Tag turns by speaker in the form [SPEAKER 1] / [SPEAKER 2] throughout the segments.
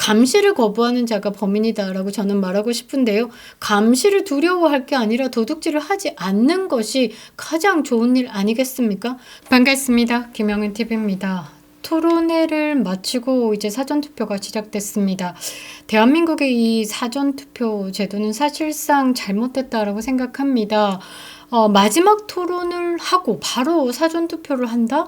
[SPEAKER 1] 감시를 거부하는 자가 범인이다라고 저는 말하고 싶은데요. 감시를 두려워할 게 아니라 도둑질을 하지 않는 것이 가장 좋은 일 아니겠습니까? 반갑습니다. 김영은 TV입니다. 토론회를 마치고 이제 사전투표가 시작됐습니다. 대한민국의 이 사전투표 제도는 사실상 잘못됐다라고 생각합니다. 마지막 토론을 하고 바로 사전투표를 한다?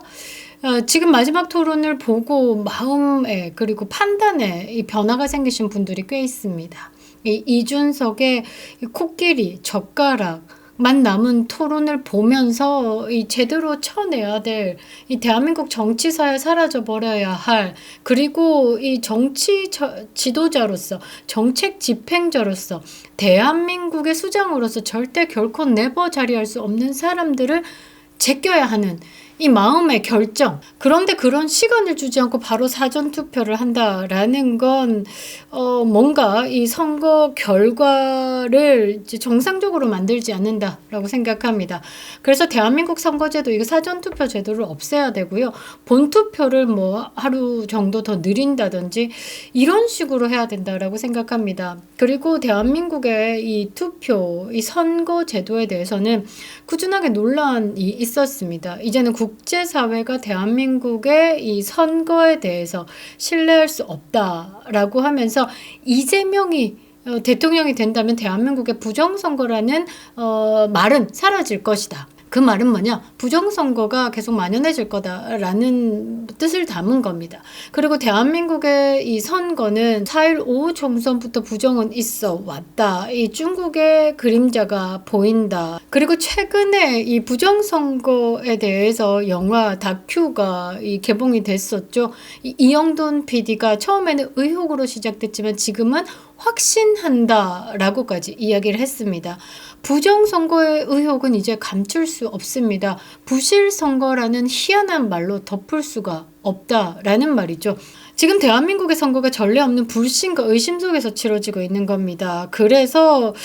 [SPEAKER 1] 지금 마지막 토론을 보고 마음에 그리고 판단에 이 변화가 생기신 분들이 꽤 있습니다. 이준석의 코끼리, 젓가락만 남은 토론을 보면서 이 제대로 쳐내야 될 이 대한민국 정치사에 사라져 버려야 할, 그리고 이 정치 지도자로서 정책 집행자로서 대한민국의 수장으로서 절대 결코 네버 자리할 수 없는 사람들을 제껴야 하는 이 마음의 결정. 그런데 그런 시간을 주지 않고 바로 사전투표를 한다라는 건 뭔가 이 선거 결과를 이제 정상적으로 만들지 않는다라고 생각합니다. 그래서 대한민국 선거제도 이거 사전투표 제도를 없애야 되고요. 본투표를 뭐 하루 정도 더 느린다든지 이런 식으로 해야 된다라고 생각합니다. 그리고 대한민국의 이 투표, 이 선거 제도에 대해서는 꾸준하게 논란이 있었습니다. 이제는 국제사회가 대한민국의 이 선거에 대해서 신뢰할 수 없다라고 하면서 이재명이 대통령이 된다면 대한민국의 부정선거라는 말은 사라질 것이다. 그 말은 뭐냐? 부정선거가 계속 만연해질 거다라는 뜻을 담은 겁니다. 그리고 대한민국의 이 선거는 4.1 오후 총선부터 부정은 있어 왔다. 이 중국의 그림자가 보인다. 그리고 최근에 이 부정선거에 대해서 영화 다큐가 개봉이 됐었죠. 이영돈 PD가 처음에는 의혹으로 시작됐지만 지금은 확신한다라고까지 이야기를 했습니다. 부정선거의 의혹은 이제 감출 수 없습니다. 부실선거라는 희한한 말로 덮을 수가 없다라는 말이죠. 지금 대한민국의 선거가 전례 없는 불신과 의심 속에서 치러지고 있는 겁니다. 그래서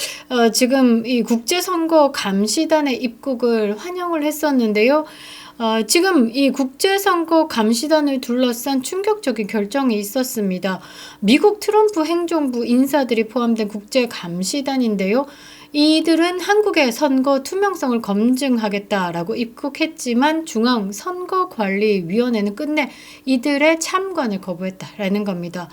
[SPEAKER 1] 지금 이 국제선거 감시단의 입국을 환영을 했었는데요. 지금 이 국제선거 감시단을 둘러싼 충격적인 결정이 있었습니다. 미국 트럼프 행정부 인사들이 포함된 국제감시단인데요. 이들은 한국의 선거 투명성을 검증하겠다라고 입국했지만 중앙선거관리위원회는 끝내 이들의 참관을 거부했다라는 겁니다.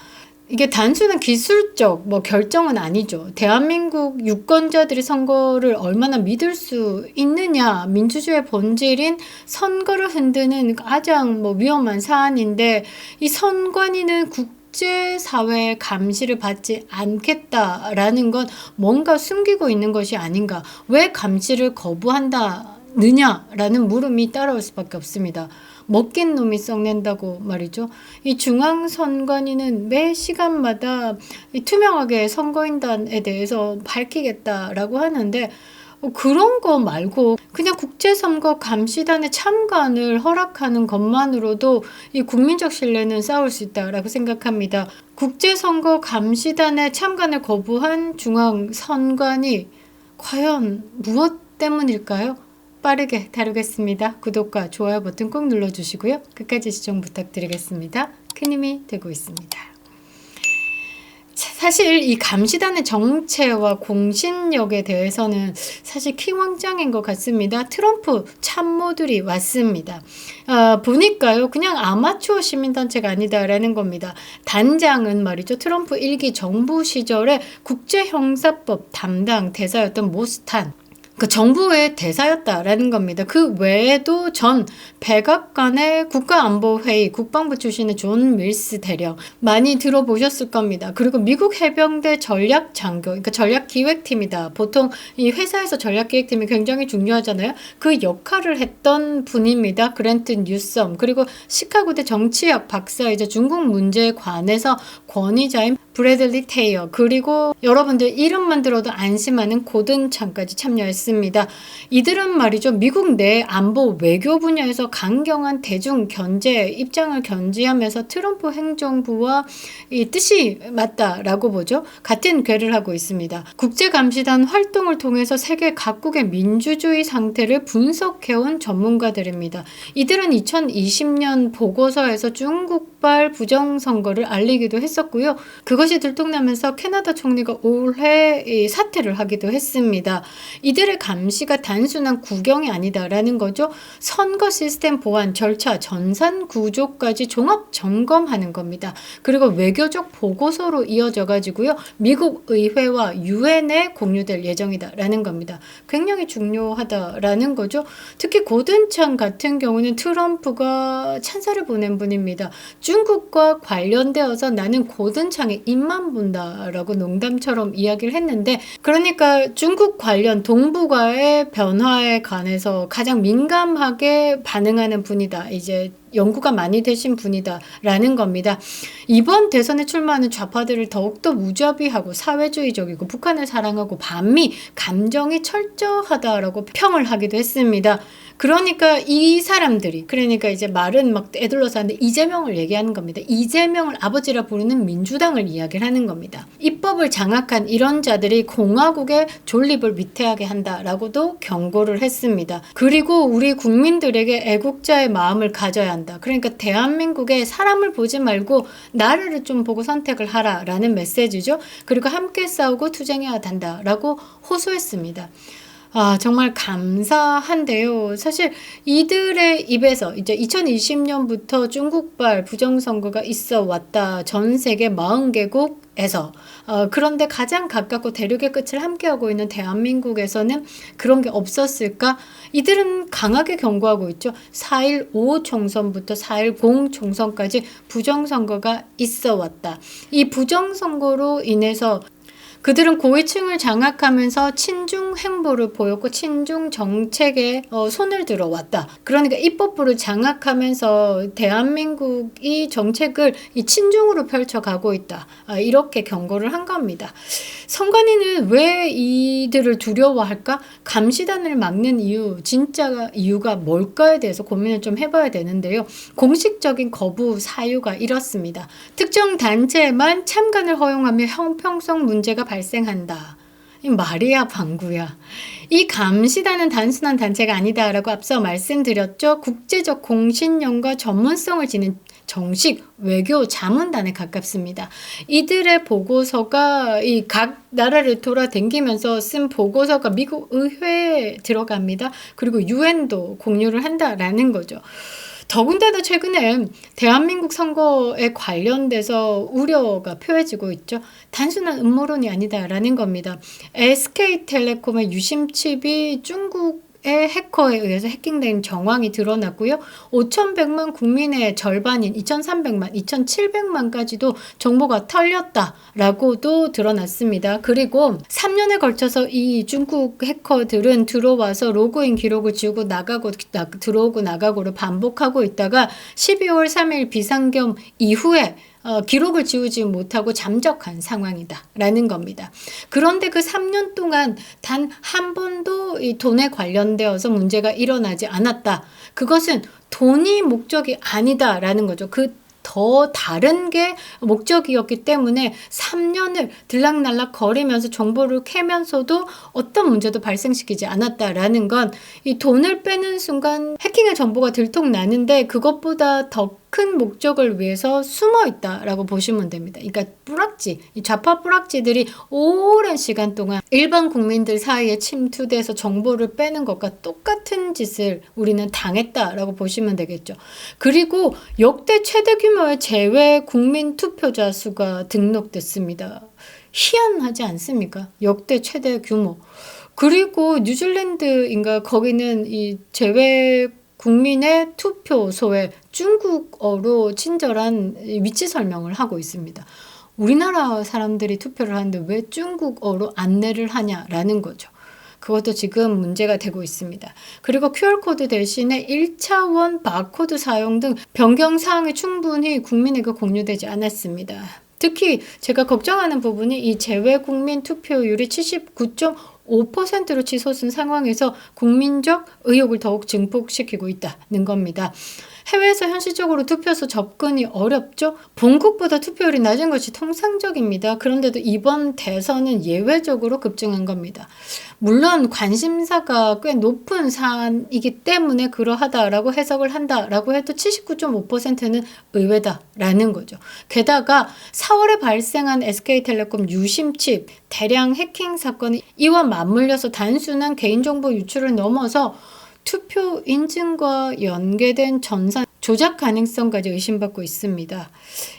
[SPEAKER 1] 이게 단순한 기술적 결정은 아니죠. 대한민국 유권자들이 선거를 얼마나 믿을 수 있느냐, 민주주의의 본질인 선거를 흔드는 가장 위험한 사안인데, 이 선관위는 국제사회의 감시를 받지 않겠다라는 건 뭔가 숨기고 있는 것이 아닌가. 왜 감시를 거부한다느냐라는 물음이 따라올 수밖에 없습니다. 먹긴 놈이 썩낸다고 말이죠. 이 중앙선관위는 매 시간마다 투명하게 선거인단에 대해서 밝히겠다라고 하는데, 그런 거 말고 그냥 국제선거 감시단의 참관을 허락하는 것만으로도 이 국민적 신뢰는 쌓을 수 있다라고 생각합니다. 국제선거 감시단의 참관을 거부한 중앙선관위, 과연 무엇 때문일까요? 빠르게 다루겠습니다. 구독과 좋아요 버튼 꼭 눌러주시고요. 끝까지 시청 부탁드리겠습니다. 큰 힘이 되고 있습니다. 사실 이 감시단의 정체와 공신력에 대해서는 사실 킹왕짱인 것 같습니다. 트럼프 참모들이 왔습니다. 보니까요, 그냥 아마추어 시민단체가 아니다라는 겁니다. 단장은 말이죠, 트럼프 1기 정부 시절에 국제형사법 담당 대사였던 모스탄, 그 정부의 대사였다라는 겁니다. 그 외에도 전 백악관의 국가안보회의 국방부 출신의 존 밀스 대령 많이 들어보셨을 겁니다. 그리고 미국 해병대 전략장교, 그러니까 전략기획팀이다. 보통 이 회사에서 전략기획팀이 굉장히 중요하잖아요. 그 역할을 했던 분입니다. 그랜트 뉴섬. 그리고 시카고대 정치학 박사이자 중국 문제에 관해서 권위자인 브래들리 테이어, 그리고 여러분들 이름만 들어도 안심하는 고든창까지 참여했습니다. 이들은 말이죠, 미국 내 안보 외교 분야에서 강경한 대중 견제 입장을 견지하면서 트럼프 행정부와 이 뜻이 맞다라고 보죠. 같은 궤를 하고 있습니다. 국제감시단 활동을 통해서 세계 각국의 민주주의 상태를 분석해온 전문가들입니다. 이들은 2020년 보고서에서 중국 중국발 부정선거를 알리기도 했었고요. 그것이 들통나면서 캐나다 총리가 올해 사퇴를 하기도 했습니다. 이들의 감시가 단순한 구경이 아니다라는 거죠. 선거 시스템 보안, 절차, 전산 구조까지 종합 점검하는 겁니다. 그리고 외교적 보고서로 이어져 가지고요. 미국 의회와 유엔에 공유될 예정이다라는 겁니다. 굉장히 중요하다라는 거죠. 특히 고든창 같은 경우는 트럼프가 찬사를 보낸 분입니다. 중국과 관련되어서 나는 고든창에 입만 본다라고 농담처럼 이야기를 했는데, 그러니까 중국 관련 동북아의 변화에 관해서 가장 민감하게 반응하는 분이다. 이제 연구가 많이 되신 분이다라는 겁니다. 이번 대선에 출마하는 좌파들을 더욱더 무자비하고 사회주의적이고 북한을 사랑하고 반미 감정이 철저하다라고 평을 하기도 했습니다. 그러니까 이 사람들이, 그러니까 이제 말은 막 애들러서 하는데 이재명을 얘기하는 겁니다. 이재명을 아버지라 부르는 민주당을 이야기를 하는 겁니다. 입법을 장악한 이런 자들이 공화국의 존립을 위태하게 한다라고도 경고를 했습니다. 그리고 우리 국민들에게 애국자의 마음을 가져야 한다. 그러니까 대한민국에 사람을 보지 말고 나라를 좀 보고 선택을 하라라는 메시지죠. 그리고 함께 싸우고 투쟁해야 한다라고 호소했습니다. 정말 감사한데요. 사실 이들의 입에서 이제 2020년부터 중국발 부정선거가 있어 왔다. 전 세계 40개국에서. 그런데 가장 가깝고 대륙의 끝을 함께하고 있는 대한민국에서는 그런 게 없었을까? 이들은 강하게 경고하고 있죠. 4.15 총선부터 4.10 총선까지 부정선거가 있어 왔다. 이 부정선거로 인해서 그들은 고위층을 장악하면서 친중 행보를 보였고 친중 정책에 손을 들어왔다. 그러니까 입법부를 장악하면서 대한민국이 정책을 이 친중으로 펼쳐가고 있다. 이렇게 경고를 한 겁니다. 선관위는 왜 이들을 두려워할까? 감시단을 막는 이유, 진짜 이유가 뭘까에 대해서 고민을 좀 해봐야 되는데요. 공식적인 거부 사유가 이렇습니다. 특정 단체에만 참관을 허용하며 형평성 문제가 발생한다. 이 말이야 방구야. 이 감시단은 단순한 단체가 아니다라고 앞서 말씀드렸죠. 국제적 공신력과 전문성을 지닌 정식 외교 자문단에 가깝습니다. 이들의 보고서가 이 각 나라를 돌아다니면서 쓴 보고서가 미국 의회에 들어갑니다. 그리고 유엔도 공유를 한다라는 거죠. 더군다나 최근에 대한민국 선거에 관련돼서 우려가 표해지고 있죠. 단순한 음모론이 아니다라는 겁니다. SK텔레콤의 유심칩이 중국의 해커에 의해서 해킹된 정황이 드러났고요. 5,100만 국민의 절반인 2,300만, 2,700만까지도 정보가 털렸다라고도 드러났습니다. 그리고 3년에 걸쳐서 이 중국 해커들은 들어와서 로그인 기록을 지우고 나가고 들어오고 나가고를 반복하고 있다가 12월 3일 비상겸 이후에 기록을 지우지 못하고 잠적한 상황이다라는 겁니다. 그런데 그 3년 동안 단 한 번도 이 돈에 관련되어서 문제가 일어나지 않았다. 그것은 돈이 목적이 아니다라는 거죠. 더 다른 게 목적이었기 때문에 3년을 들락날락 거리면서 정보를 캐면서도 어떤 문제도 발생시키지 않았다라는 건 이 돈을 빼는 순간 해킹의 정보가 들통나는데 그것보다 더 큰 목적을 위해서 숨어 있다라고 보시면 됩니다. 그러니까 뿌락지, 이 좌파 뿌락지들이 오랜 시간 동안 일반 국민들 사이에 침투돼서 정보를 빼는 것과 똑같은 짓을 우리는 당했다라고 보시면 되겠죠. 그리고 역대 최대 규모의 제외 국민 투표자 수가 등록됐습니다. 희한하지 않습니까? 역대 최대 규모. 그리고 뉴질랜드인가 거기는 이 제외 국민의 투표소에 중국어로 친절한 위치 설명을 하고 있습니다. 우리나라 사람들이 투표를 하는데 왜 중국어로 안내를 하냐라는 거죠. 그것도 지금 문제가 되고 있습니다. 그리고 QR코드 대신에 1차원 바코드 사용 등 변경 사항이 충분히 국민에게 공유되지 않았습니다. 특히 제가 걱정하는 부분이 이 제외 국민 투표율이 79.5%로 치솟은 상황에서 국민적 의욕을 더욱 증폭시키고 있다는 겁니다. 해외에서 현실적으로 투표소 접근이 어렵죠. 본국보다 투표율이 낮은 것이 통상적입니다. 그런데도 이번 대선은 예외적으로 급증한 겁니다. 물론 관심사가 꽤 높은 사안이기 때문에 그러하다라고 해석을 한다라고 해도 79.5%는 의외다라는 거죠. 게다가 4월에 발생한 SK텔레콤 유심칩 대량 해킹 사건이 이와 맞물려서 단순한 개인정보 유출을 넘어서 투표 인증과 연계된 전산 조작 가능성까지 의심받고 있습니다.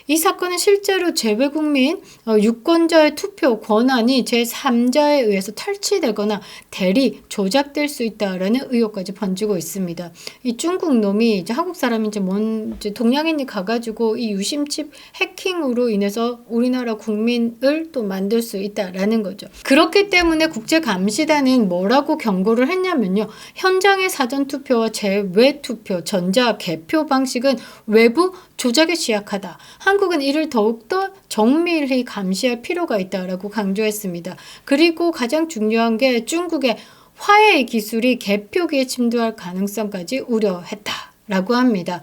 [SPEAKER 1] 이 사건은 실제로 재외국민 유권자의 투표 권한이 제3자에 의해서 탈취되거나 대리 조작될 수 있다라는 의혹까지 번지고 있습니다. 이 중국 놈이 이제 한국 사람인지 뭔지 동양인이 가가지고 이 유심칩 해킹으로 인해서 우리나라 국민을 또 만들 수 있다라는 거죠. 그렇기 때문에 국제감시단은 뭐라고 경고를 했냐면요. 현장의 사전투표와 재외투표, 전자개표 방식은 외부 조작에 취약하다. 한국은 이를 더욱더 정밀히 감시할 필요가 있다라고 강조했습니다. 그리고 가장 중요한 게 중국의 화웨이 기술이 개표기에 침투할 가능성까지 우려했다라고 합니다.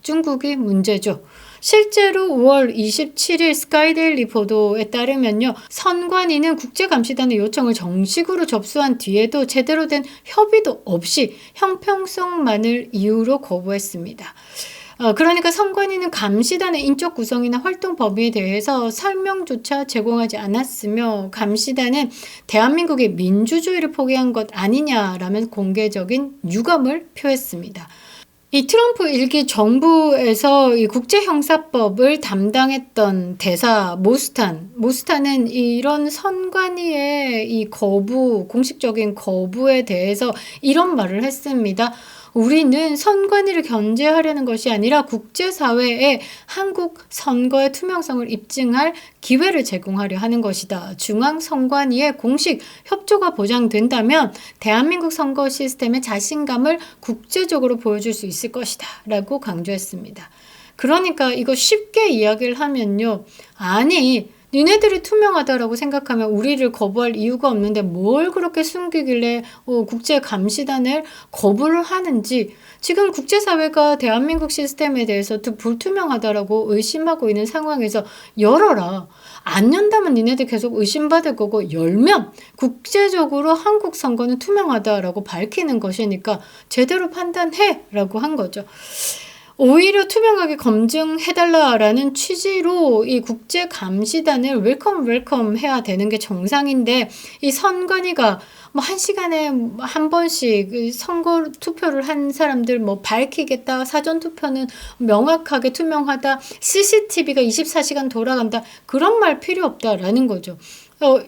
[SPEAKER 1] 중국이 문제죠. 실제로 5월 27일 스카이데일리 보도에 따르면요. 선관위는 국제감시단의 요청을 정식으로 접수한 뒤에도 제대로 된 협의도 없이 형평성만을 이유로 거부했습니다. 그러니까 선관위는 감시단의 인적 구성이나 활동 범위에 대해서 설명조차 제공하지 않았으며 감시단은 대한민국의 민주주의를 포기한 것 아니냐라면 공개적인 유감을 표했습니다. 이 트럼프 일기 정부에서 이 국제형사법을 담당했던 대사 모스탄은 이런 선관위의 이 공식적인 거부에 대해서 이런 말을 했습니다. 우리는 선관위를 견제하려는 것이 아니라 국제사회에 한국 선거의 투명성을 입증할 기회를 제공하려 하는 것이다. 중앙선관위의 공식 협조가 보장된다면 대한민국 선거 시스템의 자신감을 국제적으로 보여줄 수 있을 것이다. 라고 강조했습니다. 그러니까 이거 쉽게 이야기를 하면요. 아니 니네들이 투명하다라고 생각하면 우리를 거부할 이유가 없는데 뭘 그렇게 숨기길래 국제감시단을 거부를 하는지 지금 국제사회가 대한민국 시스템에 대해서 불투명하다라고 의심하고 있는 상황에서 열어라. 안 연다면 니네들 계속 의심받을 거고 열면 국제적으로 한국 선거는 투명하다라고 밝히는 것이니까 제대로 판단해 라고 한 거죠. 오히려 투명하게 검증해달라라는 취지로 이 국제감시단을 웰컴 해야 되는 게 정상인데 이 선관위가 뭐 1시간에 한 번씩 선거 투표를 한 사람들 뭐 밝히겠다, 사전투표는 명확하게 투명하다, CCTV가 24시간 돌아간다 그런 말 필요 없다라는 거죠.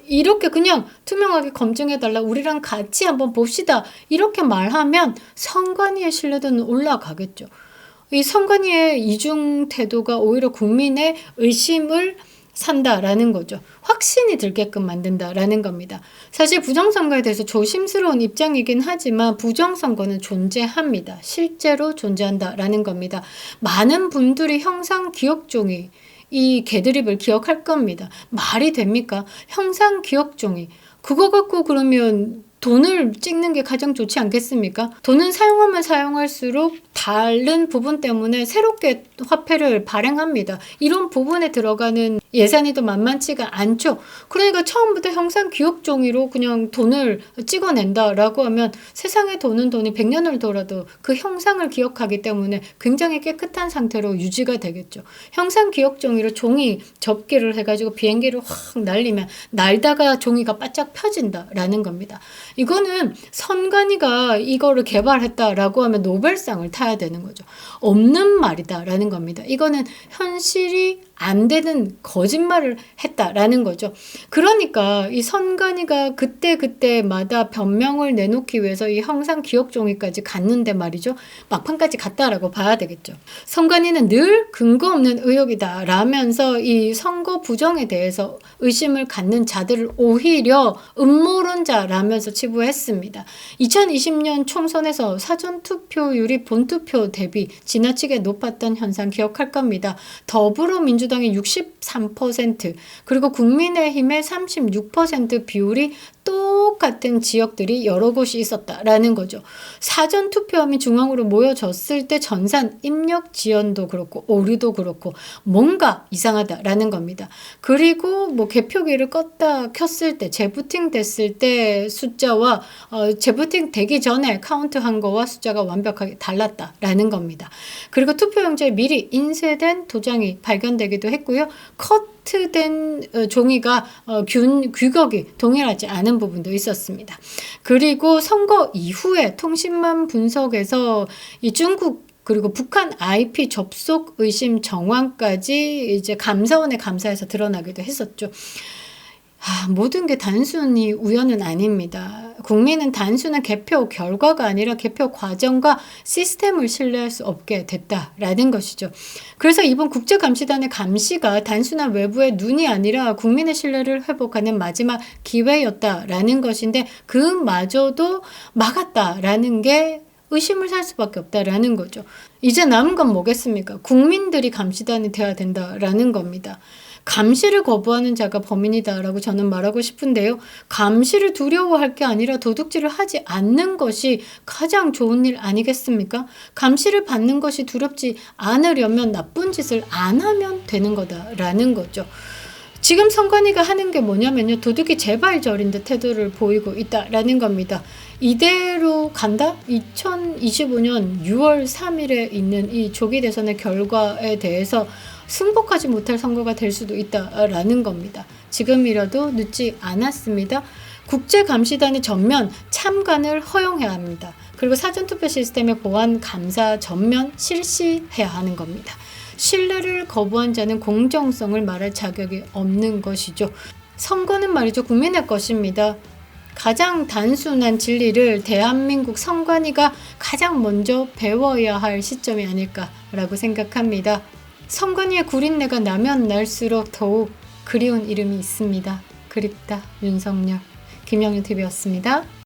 [SPEAKER 1] 이렇게 그냥 투명하게 검증해달라, 우리랑 같이 한번 봅시다 이렇게 말하면 선관위의 신뢰도는 올라가겠죠. 이 선관위의 이중 태도가 오히려 국민의 의심을 산다라는 거죠. 확신이 들게끔 만든다라는 겁니다. 사실 부정선거에 대해서 조심스러운 입장이긴 하지만 부정선거는 존재합니다. 실제로 존재한다라는 겁니다. 많은 분들이 형상기억종이 이 개드립을 기억할 겁니다. 말이 됩니까? 형상기억종이 그거 갖고 그러면 돈을 찍는 게 가장 좋지 않겠습니까? 돈은 사용하면 사용할수록 다른 부분 때문에 새롭게 화폐를 발행합니다. 이런 부분에 들어가는 예산이 더 만만치가 않죠. 그러니까 처음부터 형상 기억종이로 그냥 돈을 찍어낸다라고 하면 세상에 도는 돈이 100년을 돌아도 그 형상을 기억하기 때문에 굉장히 깨끗한 상태로 유지가 되겠죠. 형상 기억종이로 종이 접기를 해가지고 비행기를 확 날리면 날다가 종이가 바짝 펴진다라는 겁니다. 이거는 선관위가 이거를 개발했다라고 하면 노벨상을 타야 되는 거죠. 없는 말이다라는 겁니다. 이거는 현실이 안 되는 거짓말을 했다라는 거죠. 그러니까 이 선관위가 그때마다 변명을 내놓기 위해서 이 형상 기억종이까지 갔는데 말이죠. 막판까지 갔다라고 봐야 되겠죠. 선관위는 늘 근거 없는 의혹이다 라면서 이 선거 부정에 대해서 의심을 갖는 자들을 오히려 음모론자라면서 치부했습니다. 2020년 총선에서 사전투표율이 본투표 대비 지나치게 높았던 현상 기억할 겁니다. 더불어민주당의 63% 그리고 국민의힘의 36% 비율이 똑같은 지역들이 여러 곳이 있었다라는 거죠. 사전 투표함이 중앙으로 모여졌을 때 전산 입력 지연도 그렇고 오류도 그렇고 뭔가 이상하다라는 겁니다. 그리고 뭐 개표기를 껐다 켰을 때 재부팅 됐을 때 숫자와 재부팅 되기 전에 카운트한 거와 숫자가 완벽하게 달랐다라는 겁니다. 그리고 투표용지에 미리 인쇄된 도장이 발견되기도 했고요. 커트된 종이가 규격이 동일하지 않은 부분도 있었습니다. 그리고 선거 이후에 통신망 분석에서 이 중국 그리고 북한 IP 접속 의심 정황까지 이제 감사원의 감사에서 드러나기도 했었죠. 모든 게 단순히 우연은 아닙니다. 국민은 단순한 개표 결과가 아니라 개표 과정과 시스템을 신뢰할 수 없게 됐다라는 것이죠. 그래서 이번 국제감시단의 감시가 단순한 외부의 눈이 아니라 국민의 신뢰를 회복하는 마지막 기회였다라는 것인데 그마저도 막았다라는 게 의심을 살 수밖에 없다라는 거죠. 이제 남은 건 뭐겠습니까? 국민들이 감시단이 돼야 된다라는 겁니다. 감시를 거부하는 자가 범인이다라고 저는 말하고 싶은데요. 감시를 두려워할 게 아니라 도둑질을 하지 않는 것이 가장 좋은 일 아니겠습니까? 감시를 받는 것이 두렵지 않으려면 나쁜 짓을 안 하면 되는 거다라는 거죠. 지금 선관위가 하는 게 뭐냐면요. 도둑이 재발절인 듯 태도를 보이고 있다라는 겁니다. 이대로 간다? 2025년 6월 3일에 있는 이 조기 대선의 결과에 대해서 승복하지 못할 선거가 될 수도 있다라는 겁니다. 지금이라도 늦지 않았습니다. 국제감시단의 전면 참관을 허용해야 합니다. 그리고 사전투표 시스템의 보안 감사 전면 실시해야 하는 겁니다. 신뢰를 거부한 자는 공정성을 말할 자격이 없는 것이죠. 선거는 말이죠. 국민의 것입니다. 가장 단순한 진리를 대한민국 선관위가 가장 먼저 배워야 할 시점이 아닐까라고 생각합니다. 선관위의 구린내가 나면 날수록 더욱 그리운 이름이 있습니다. 그립다 윤석열. 김영윤TV였습니다.